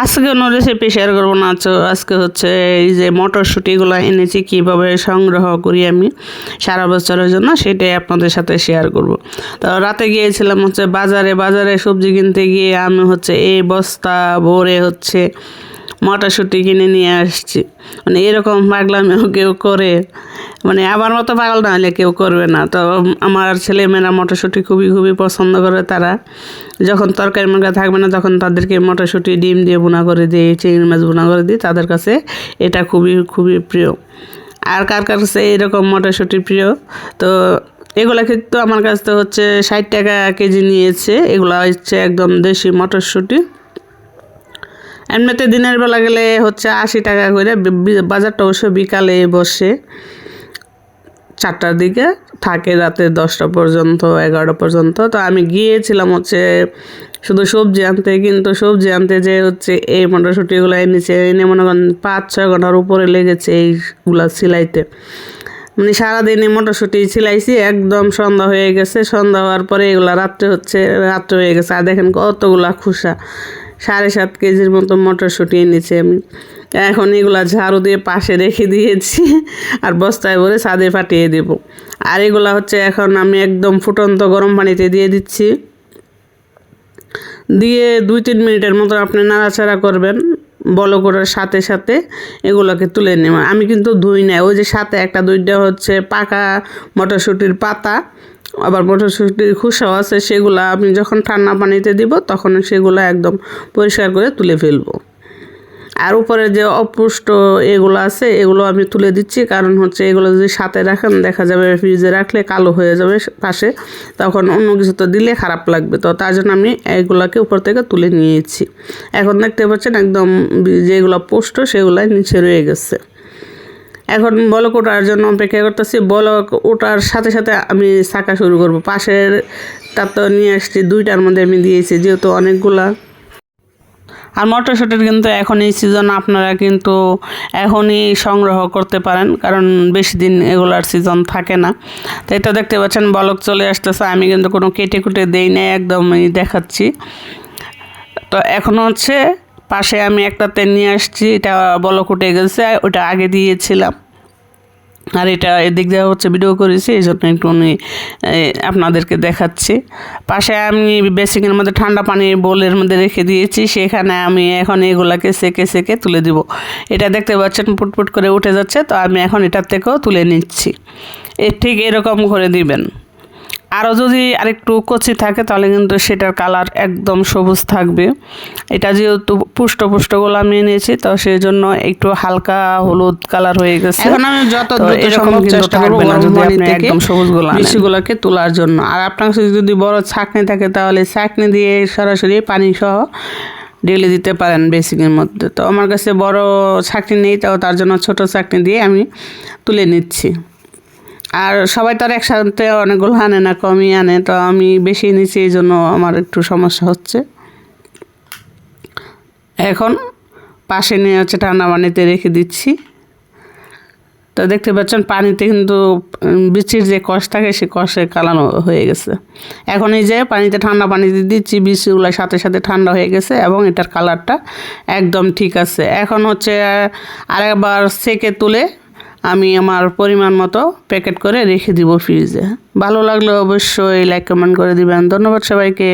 আজকে কোনো recipe share করবো না। আজকে হচ্ছে এই যে মটরশুঁটিগুলো এনেছি কীভাবে সংগ্রহ করি আমি সারা বছরের জন্য, সেটাই আপনাদের সাথে শেয়ার করব। তো রাতে গিয়েছিলাম হচ্ছে বাজারে সবজি কিনতে গিয়ে আমি হচ্ছে এই বস্তা ভরে হচ্ছে মটরশুঁটি কিনে নিয়ে আসছি। মানে এরকম পাগলামিও কেউ করে, মানে আমার মতো পাগল না হলে কেউ করবে না। তো আমার ছেলেমেয়েরা মটরশুঁটি খুবই পছন্দ করে। তারা যখন তরকারি মরকা থাকবে না তখন তাদেরকে মটরশুঁটি ডিম দিয়ে ভুনা করে দিই, চিংড়ি মাছ ভুনা করে দিই। তাদের কাছে এটা খুবই প্রিয়। আর কার কাছে এরকম মটরশুঁটি প্রিয়? তো এগুলা কিন্তু আমার কাছ থেকে হচ্ছে 60 টাকা কেজি নিয়েছে। এগুলা হচ্ছে একদম দেশি মটরশুঁটি। এমনিতে দিনের বেলা গেলে হচ্ছে 80 টাকা করে। বাজারটা অবশ্য বিকালে বসে, 4টার দিকে থাকে, রাতে 10টা পর্যন্ত 11টা পর্যন্ত। তো আমি গিয়েছিলাম হচ্ছে শুধু সবজি আনতে, কিন্তু সবজি আনতে যে হচ্ছে এই মটরশুঁটিগুলো এনে মনে করেন 5-6 ঘন্টার উপরে লেগেছে এইগুলা সিলাইতে। মানে সারাদিন এই মটরশুঁটি সিলাইছি, একদম সন্ধ্যা হয়ে গেছে। সন্ধ্যা হওয়ার পরে এগুলা রাত্রে হয়ে গেছে। আর দেখেন কতগুলা খোসা, 7.5 কেজির মতো মটরশুঁটি এনেছি আমি। এখন এগুলা ঝাড়ু দিয়ে পাশে রেখে দিয়েছি আর বস্তায় ভরে ছাদে পাঠিয়ে দেব। আর এগুলা হচ্ছে এখন আমি একদম ফুটন্ত গরম পানিতে দিয়ে দিচ্ছি। দিয়ে 2-3 মিনিটের মতো আপনি নাড়াচাড়া করবেন। বলক ওঠার সাথে এগুলোকে তুলে নেব। আমি কিন্তু ধুই না, ওই যে সাথে 1-2টা হচ্ছে পাকা মটরশুঁটির পাতা, আবার মটরশুঁটির খোসাও আছে। সেগুলো আমি যখন ঠান্ডা পানিতে দিব তখন সেগুলো একদম পরিষ্কার করে তুলে ফেলবো। আর উপরে যে অপুষ্ট এগুলো আছে এগুলো আমি তুলে দিচ্ছি, কারণ হচ্ছে এগুলো যদি সাথে রাখেন দেখা যাবে ফ্রিজে রাখলে কালো হয়ে যাবে পাশে, তখন অন্য কিছু তো দিলে খারাপ লাগবে। তো তার জন্য আমি এগুলোকে উপর থেকে তুলে নিয়েছি। এখন দেখতে পাচ্ছেন একদম যেগুলো পোষ্ট সেগুলাই নিচে রয়ে গেছে। এখন বলক ওঠার জন্য অপেক্ষা করতেছি। বলক ওঠার সাথে আমি ছাঁকা শুরু করব। পাশেরটা তো নিয়ে আসছি, 2টার মধ্যে আমি দিয়েছি যেহেতু অনেকগুলা। আর মটরশুঁটির কিন্তু এখনই সিজন, আপনারা কিন্তু এখনই সংগ্রহ করতে পারেন, কারণ বেশি দিন এগুলার সিজন থাকে না। তো এটা দেখতে পাচ্ছেন বলক চলে আসতেছে। আমি কিন্তু কোনো কেটে দেই না, একদমই দেখাচ্ছি। তো এখন হচ্ছে পাশে আমি একটাতে নিয়ে আসছি, এটা বলক উঠে গেছে, ওটা আগে দিয়েছিলাম। আর এটা এদিক দিয়ে হচ্ছে ভিডিও করেছি, এই জন্য একটু আপনাদেরকে দেখাচ্ছি। পাশে আমি বেসিনের মধ্যে ঠান্ডা পানি বোলের মধ্যে রেখে দিয়েছি, সেখানে আমি এখন এগুলাকে সেকে তুলে দিব। এটা দেখতে পাচ্ছেন পুটপুট করে উঠে যাচ্ছে, তো আমি এখন এটার থেকেও তুলে নিচ্ছি। ঠিক এরকম করে দিবেন। আরও যদি আরেকটু কচি থাকে তাহলে কিন্তু সেটার কালার একদম সবুজ থাকবে। এটা যেহেতু পুষ্টগুলো আমি এনেছি, তো সেই জন্য একটু হালকা হলুদ কালার হয়ে গেছে। এখন আমি যত এরকম চেষ্টা করব যদি আপনি একদম সবুজগুলো বেশিগুলোকে তোলার জন্য। আর আপনার কাছে যদি বড় ছাঁকনি থাকে তাহলে ছাঁকনি দিয়ে সরাসরি পানি সহ ঢেলে দিতে পারেন বেসিনের মধ্যে। তো আমার কাছে বড় ছাঁকনি নেই, তার জন্য ছোট ছাঁকনি দিয়ে আমি তুলে নিচ্ছি। আর সবাই তো আর একসাথে অনেকগুলো আনে না, কমই আনে। তো আমি বেশি নিচ্ছি, এই জন্য আমার একটু সমস্যা হচ্ছে। এখন পাশে নিয়ে হচ্ছে ঠান্ডা পানিতে রেখে দিচ্ছি। তো দেখতে পাচ্ছেন পানিতে কিন্তু বিচির যে কষ থাকে সে কষে কালানো হয়ে গেছে। এখন এই যে পানিতে ঠান্ডা পানিতে দিচ্ছি, বিচিগুলো সাথে ঠান্ডা হয়ে গেছে এবং এটার কালারটা একদম ঠিক আছে। এখন হচ্ছে আরেকবার সেকে তুলে আমি আমার পরিমাণ মতো প্যাকেট করে রেখে দিব ফ্রিজে। ভালো লাগলে অবশ্যই লাইক কমেন্ট করে দিবেন। ধন্যবাদ সবাইকে।